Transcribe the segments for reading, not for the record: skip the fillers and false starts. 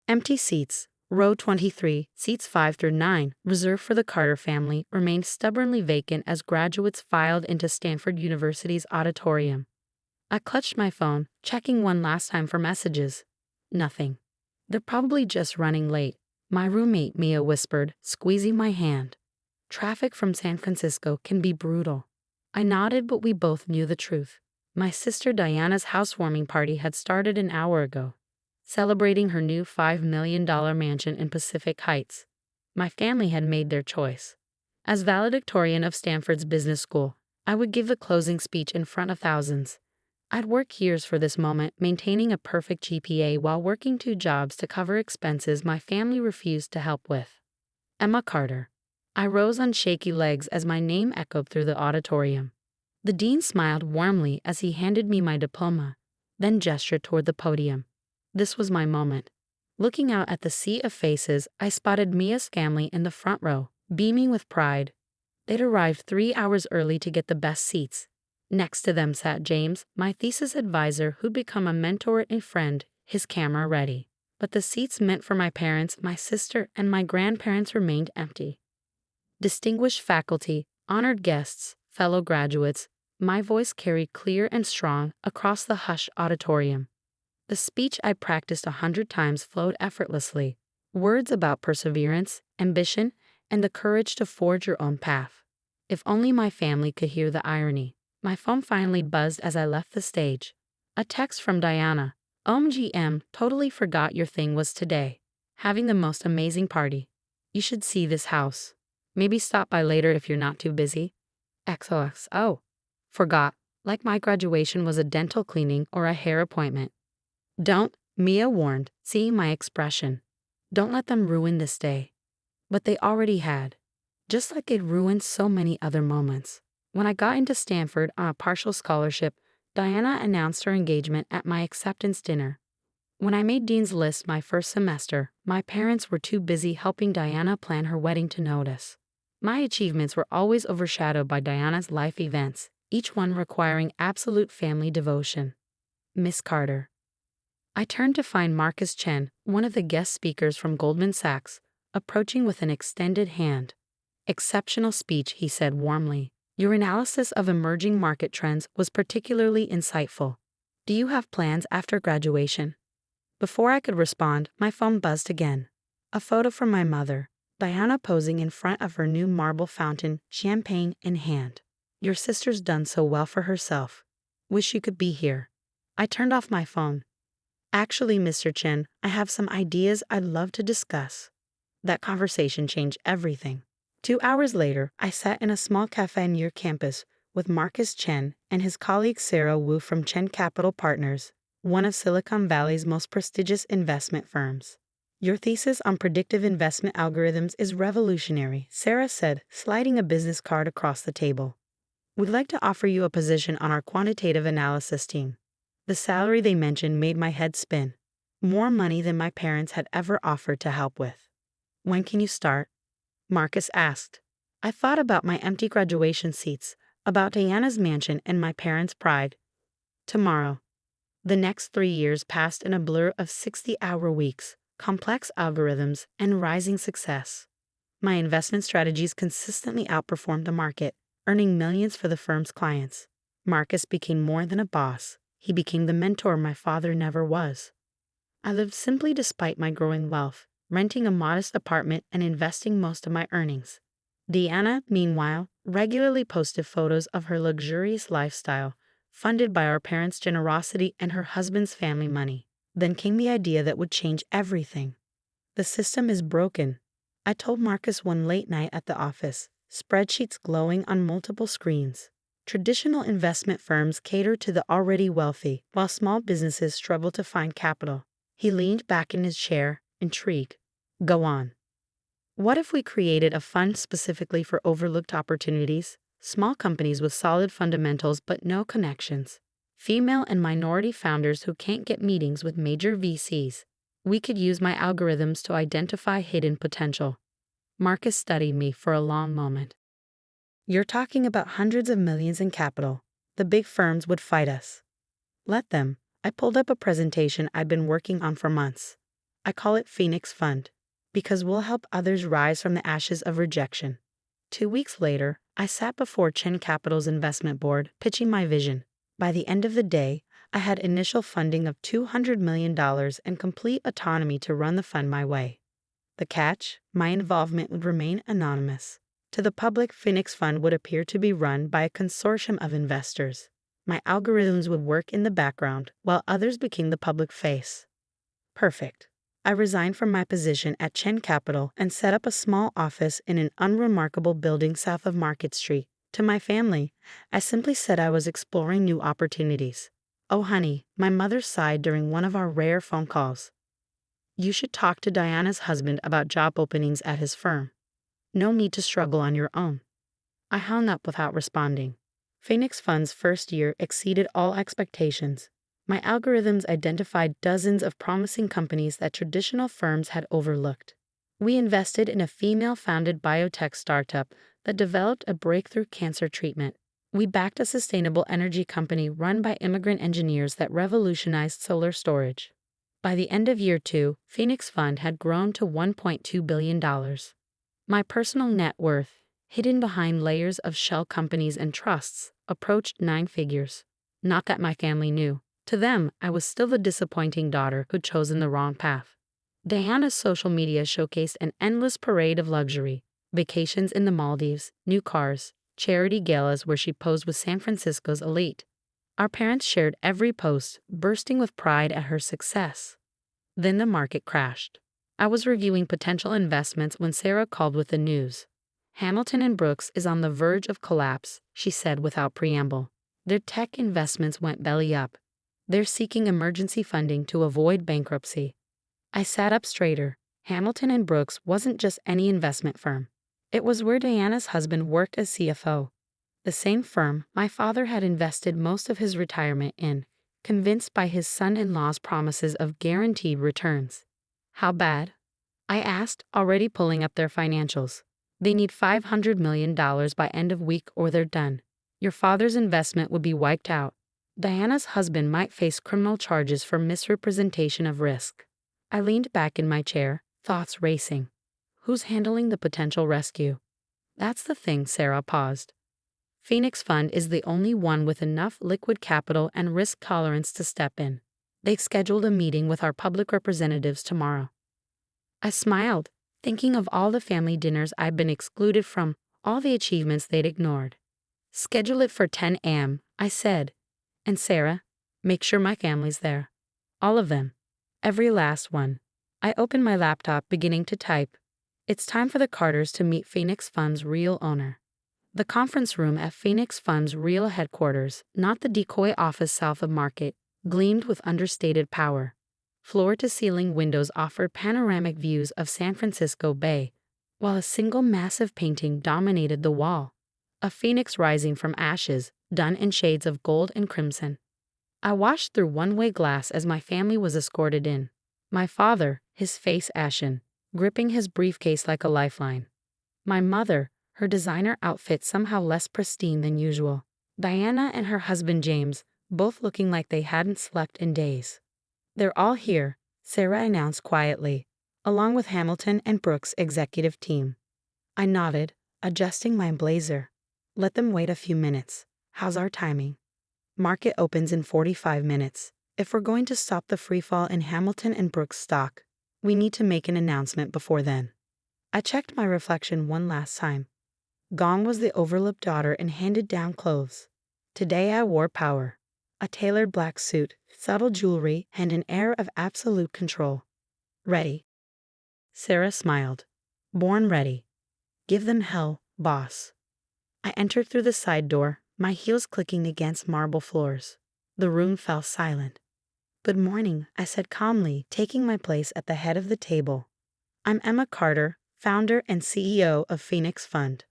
Empty seats. Row 23, seats 5 through 9, reserved for the Carter family, remained stubbornly vacant as graduates filed into Stanford University's auditorium. I clutched my phone, checking one last time for messages. Nothing. They're probably just running late, my roommate Mia whispered, squeezing my hand. Traffic from San Francisco can be brutal. I nodded, but we both knew the truth. My sister Diana's housewarming party had started an hour ago, celebrating her new $5 million mansion in Pacific Heights. My family had made their choice. As valedictorian of Stanford's business school, I would give a closing speech in front of thousands. I'd worked years for this moment, maintaining a perfect GPA while working 2 jobs to cover expenses my family refused to help with. Emma Carter. I rose on shaky legs as my name echoed through the auditorium. The dean smiled warmly as he handed me my diploma, then gestured toward the podium. This was my moment. Looking out at the sea of faces, I spotted Mia's family in the front row, beaming with pride. They'd arrived 3 hours early to get the best seats. Next to them sat James, my thesis advisor who'd become a mentor and friend, his camera ready. But the seats meant for my parents, my sister, and my grandparents remained empty. Distinguished faculty, honored guests, fellow graduates, my voice carried clear and strong across the hushed auditorium. The speech I'd practiced 100 times flowed effortlessly, words about perseverance, ambition, and the courage to forge your own path. If only my family could hear the irony. My phone finally buzzed as I left the stage. A text from Diana. OMGM, totally forgot your thing was today. Having the most amazing party. You should see this house. Maybe stop by later if you're not too busy. XOXO. Forgot. Like my graduation was a dental cleaning or a hair appointment. Don't, Mia warned, seeing my expression. Don't let them ruin this day. But they already had. Just like it ruined so many other moments. When I got into Stanford on a partial scholarship, Diana announced her engagement at my acceptance dinner. When I made Dean's List my first semester, my parents were too busy helping Diana plan her wedding to notice. My achievements were always overshadowed by Diana's life events, each one requiring absolute family devotion. Miss Carter. I turned to find Marcus Chen, one of the guest speakers from Goldman Sachs, approaching with an extended hand. Exceptional speech, he said warmly. Your analysis of emerging market trends was particularly insightful. Do you have plans after graduation? Before I could respond, my phone buzzed again. A photo from my mother, Diana posing in front of her new marble fountain, champagne in hand. Your sister's done so well for herself. Wish you could be here. I turned off my phone. Actually, Mr. Chen, I have some ideas I'd love to discuss. That conversation changed everything. 2 hours later, I sat in a small cafe near campus with Marcus Chen and his colleague Sarah Wu from Chen Capital Partners, one of Silicon Valley's most prestigious investment firms. Your thesis on predictive investment algorithms is revolutionary, Sarah said, sliding a business card across the table. We'd like to offer you a position on our quantitative analysis team. The salary they mentioned made my head spin. More money than my parents had ever offered to help with. When can you start? Marcus asked. I thought about my empty graduation seats, about Diana's mansion and my parents' pride. Tomorrow. The next 3 years passed in a blur of 60-hour weeks, complex algorithms, and rising success. My investment strategies consistently outperformed the market, earning millions for the firm's clients. Marcus became more than a boss. He became the mentor my father never was. I lived simply despite my growing wealth, renting a modest apartment and investing most of my earnings. Diana, meanwhile, regularly posted photos of her luxurious lifestyle, funded by our parents' generosity and her husband's family money. Then came the idea that would change everything. The system is broken, I told Marcus one late night at the office, spreadsheets glowing on multiple screens. Traditional investment firms cater to the already wealthy, while small businesses struggle to find capital. He leaned back in his chair, intrigued. Go on. What if we created a fund specifically for overlooked opportunities? Small companies with solid fundamentals but no connections. Female and minority founders who can't get meetings with major VCs. We could use my algorithms to identify hidden potential. Marcus studied me for a long moment. You're talking about hundreds of millions in capital. The big firms would fight us. Let them. I pulled up a presentation I'd been working on for months. I call it Phoenix Fund, because we'll help others rise from the ashes of rejection. 2 weeks later, I sat before Chen Capital's investment board pitching my vision. By the end of the day, I had initial funding of $200 million and complete autonomy to run the fund my way. The catch: my involvement would remain anonymous. To the public, Phoenix Fund would appear to be run by a consortium of investors. My algorithms would work in the background while others became the public face. Perfect. I resigned from my position at Chen Capital and set up a small office in an unremarkable building south of Market Street. To my family, I simply said I was exploring new opportunities. Oh honey, my mother sighed during one of our rare phone calls. You should talk to Diana's husband about job openings at his firm. No need to struggle on your own. I hung up without responding. Phoenix Fund's first year exceeded all expectations. My algorithms identified dozens of promising companies that traditional firms had overlooked. We invested in a female-founded biotech startup that developed a breakthrough cancer treatment. We backed a sustainable energy company run by immigrant engineers that revolutionized solar storage. By the end of year 2, Phoenix Fund had grown to $1.2 billion. My personal net worth, hidden behind layers of shell companies and trusts, approached 9 figures. Not that my family knew. To them, I was still the disappointing daughter who'd chosen the wrong path. Diana's social media showcased an endless parade of luxury: vacations in the Maldives, new cars, charity galas where she posed with San Francisco's elite. Our parents shared every post, bursting with pride at her success. Then the market crashed. I was reviewing potential investments when Sarah called with the news. Hamilton & Brooks is on the verge of collapse, she said without preamble. Their tech investments went belly up. They're seeking emergency funding to avoid bankruptcy. I sat up straighter. Hamilton & Brooks wasn't just any investment firm. It was where Diana's husband worked as CFO. The same firm my father had invested most of his retirement in, convinced by his son-in-law's promises of guaranteed returns. How bad? I asked, already pulling up their financials. They need $500 million by end of week or they're done. Your father's investment would be wiped out. Diana's husband might face criminal charges for misrepresentation of risk. I leaned back in my chair, thoughts racing. Who's handling the potential rescue? That's the thing. Sarah paused. Phoenix Fund is the only one with enough liquid capital and risk tolerance to step in. They've scheduled a meeting with our public representatives tomorrow. I smiled, thinking of all the family dinners I'd been excluded from, all the achievements they'd ignored. Schedule it for 10 a.m., I said. And Sarah, make sure my family's there. All of them. Every last one. I opened my laptop, beginning to type. It's time for the Carters to meet Phoenix Fund's real owner. The conference room at Phoenix Fund's real headquarters, not the decoy office south of Market, gleamed with understated power. Floor-to-ceiling windows offered panoramic views of San Francisco Bay, while a single massive painting dominated the wall. A phoenix rising from ashes, done in shades of gold and crimson. I watched through one-way glass as my family was escorted in. My father, his face ashen, gripping his briefcase like a lifeline. My mother, her designer outfit somehow less pristine than usual. Diana and her husband James, both looking like they hadn't slept in days. They're all here, Sarah announced quietly, along with Hamilton & Brooks' executive team. I nodded, adjusting my blazer. Let them wait a few minutes. How's our timing? Market opens in 45 minutes. If we're going to stop the freefall in Hamilton & Brooks stock, we need to make an announcement before then. I checked my reflection one last time. Gone was the overlooked daughter in handed-down clothes. Today I wore power. A tailored black suit, subtle jewelry, and an air of absolute control. Ready. Sarah smiled. Born ready. Give them hell, boss. I entered through the side door, my heels clicking against marble floors. The room fell silent. Good morning, I said calmly, taking my place at the head of the table. I'm Emma Carter, founder and CEO of Phoenix Fund.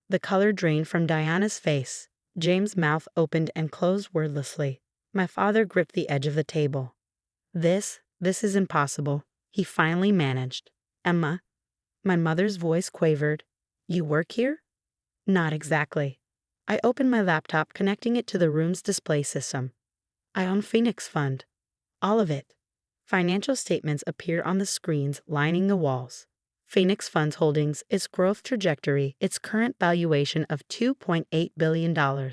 The color drained from Diana's face. James' mouth opened and closed wordlessly. My father gripped the edge of the table. This is impossible, he finally managed. Emma, my mother's voice quavered. You work here? Not exactly. I opened my laptop, connecting it to the room's display system. I own Phoenix Fund. All of it. Financial statements appeared on the screens lining the walls. Phoenix Funds Holdings, its growth trajectory, its current valuation of $2.8 billion.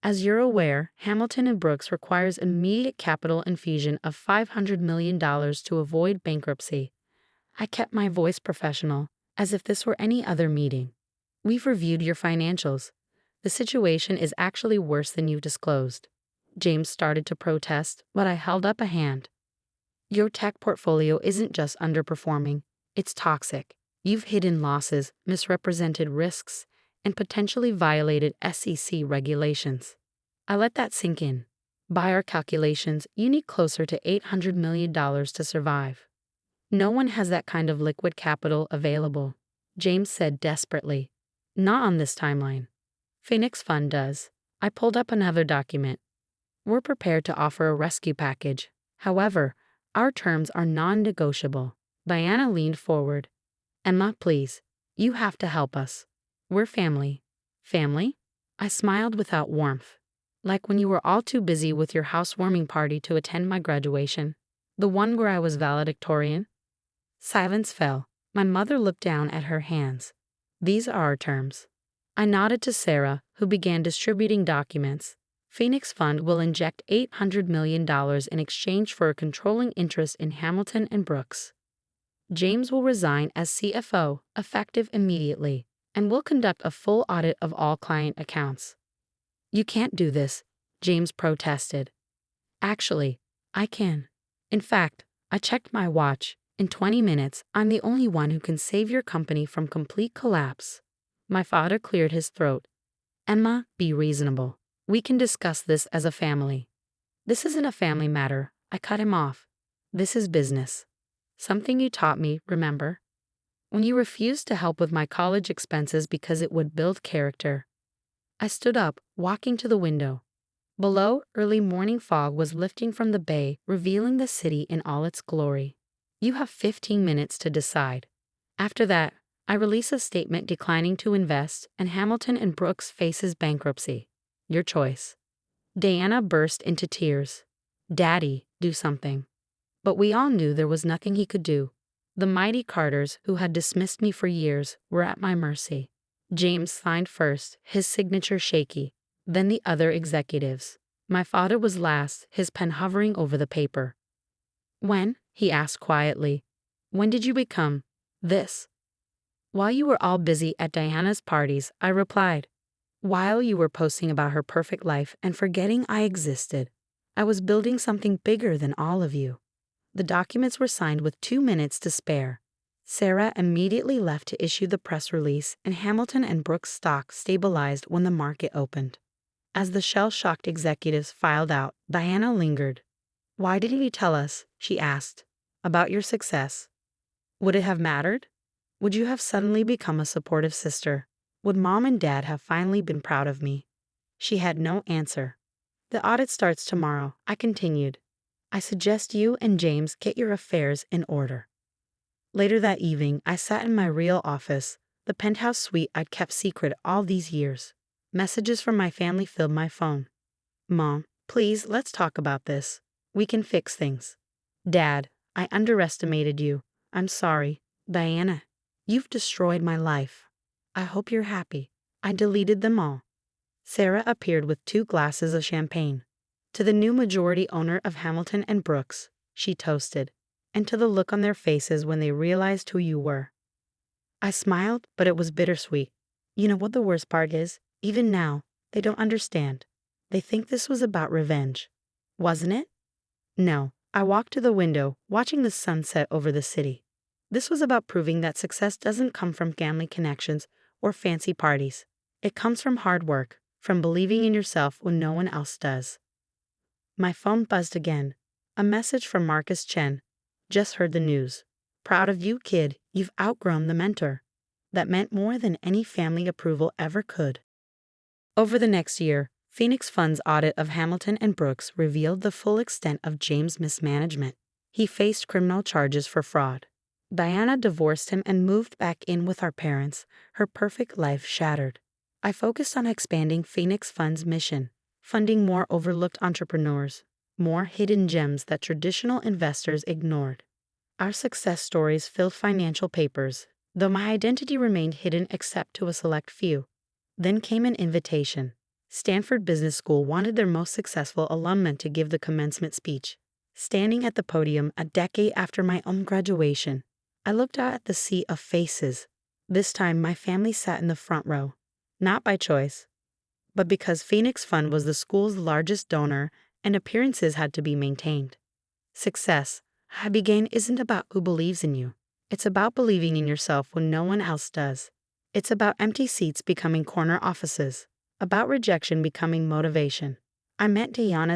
As you're aware, Hamilton and Brooks requires immediate capital infusion of $500 million to avoid bankruptcy. I kept my voice professional, as if this were any other meeting. We've reviewed your financials. The situation is actually worse than you've disclosed. James started to protest, but I held up a hand. Your tech portfolio isn't just underperforming, it's toxic. You've hidden losses, misrepresented risks, and potentially violated SEC regulations. I let that sink in. By our calculations, you need closer to $800 million to survive. No one has that kind of liquid capital available, James said desperately. Not on this timeline. Phoenix Fund does. I pulled up another document. We're prepared to offer a rescue package. However, our terms are non-negotiable. Diana leaned forward. Emma, please. You have to help us. We're family. Family? I smiled without warmth. Like when you were all too busy with your housewarming party to attend my graduation. The one where I was valedictorian? Silence fell. My mother looked down at her hands. These are our terms. I nodded to Sarah, who began distributing documents. Phoenix Fund will inject $800 million in exchange for a controlling interest in Hamilton and Brooks. James will resign as CFO, effective immediately, and will conduct a full audit of all client accounts. You can't do this, James protested. Actually, I can. In fact, I checked my watch. In 20 minutes, I'm the only one who can save your company from complete collapse. My father cleared his throat. Emma, be reasonable. We can discuss this as a family. This isn't a family matter, I cut him off. This is business. Something you taught me, remember? When you refused to help with my college expenses because it would build character. I stood up, walking to the window. Below, early morning fog was lifting from the bay, revealing the city in all its glory. You have 15 minutes to decide. After that, I release a statement declining to invest, and Hamilton and Brooks faces bankruptcy. Your choice. Diana burst into tears. Daddy, do something. But we all knew there was nothing he could do. The mighty Carters, who had dismissed me for years, were at my mercy. James signed first, his signature shaky, then the other executives. My father was last, his pen hovering over the paper. When? He asked quietly. When did you become this? While you were all busy at Diana's parties, I replied. While you were posting about her perfect life and forgetting I existed, I was building something bigger than all of you. The documents were signed with 2 minutes to spare. Sarah immediately left to issue the press release, and Hamilton and Brooks stock stabilized when the market opened. As the shell-shocked executives filed out, Diana lingered. Why didn't you tell us, she asked, about your success? Would it have mattered? Would you have suddenly become a supportive sister? Would Mom and Dad have finally been proud of me? She had no answer. The audit starts tomorrow, I continued. I suggest you and James get your affairs in order. Later that evening, I sat in my real office, the penthouse suite I'd kept secret all these years. Messages from my family filled my phone. Mom, please, let's talk about this. We can fix things. Dad, I underestimated you. I'm sorry. Diana, you've destroyed my life. I hope you're happy. I deleted them all. Sarah appeared with 2 glasses of champagne. To the new majority owner of Hamilton and Brooks, she toasted, and to the look on their faces when they realized who you were. I smiled, but it was bittersweet. You know what the worst part is? Even now, they don't understand. They think this was about revenge. Wasn't it? No. I walked to the window, watching the sunset over the city. This was about proving that success doesn't come from family connections or fancy parties. It comes from hard work, from believing in yourself when no one else does. My phone buzzed again. A message from Marcus Chen. Just heard the news. Proud of you, kid. You've outgrown the mentor. That meant more than any family approval ever could. Over the next year, Phoenix Fund's audit of Hamilton and Brooks revealed the full extent of James' mismanagement. He faced criminal charges for fraud. Diana divorced him and moved back in with our parents, her perfect life shattered. I focused on expanding Phoenix Fund's mission, funding more overlooked entrepreneurs, more hidden gems that traditional investors ignored. Our success stories filled financial papers, though my identity remained hidden except to a select few. Then came an invitation. Stanford Business School wanted their most successful alumni to give the commencement speech. Standing at the podium a decade after my own graduation, I looked out at the sea of faces. This time my family sat in the front row, not by choice, but because Phoenix Fund was the school's largest donor and appearances had to be maintained. Success, I began, isn't about who believes in you. It's about believing in yourself when no one else does. It's about empty seats becoming corner offices, about rejection becoming motivation. I met Diana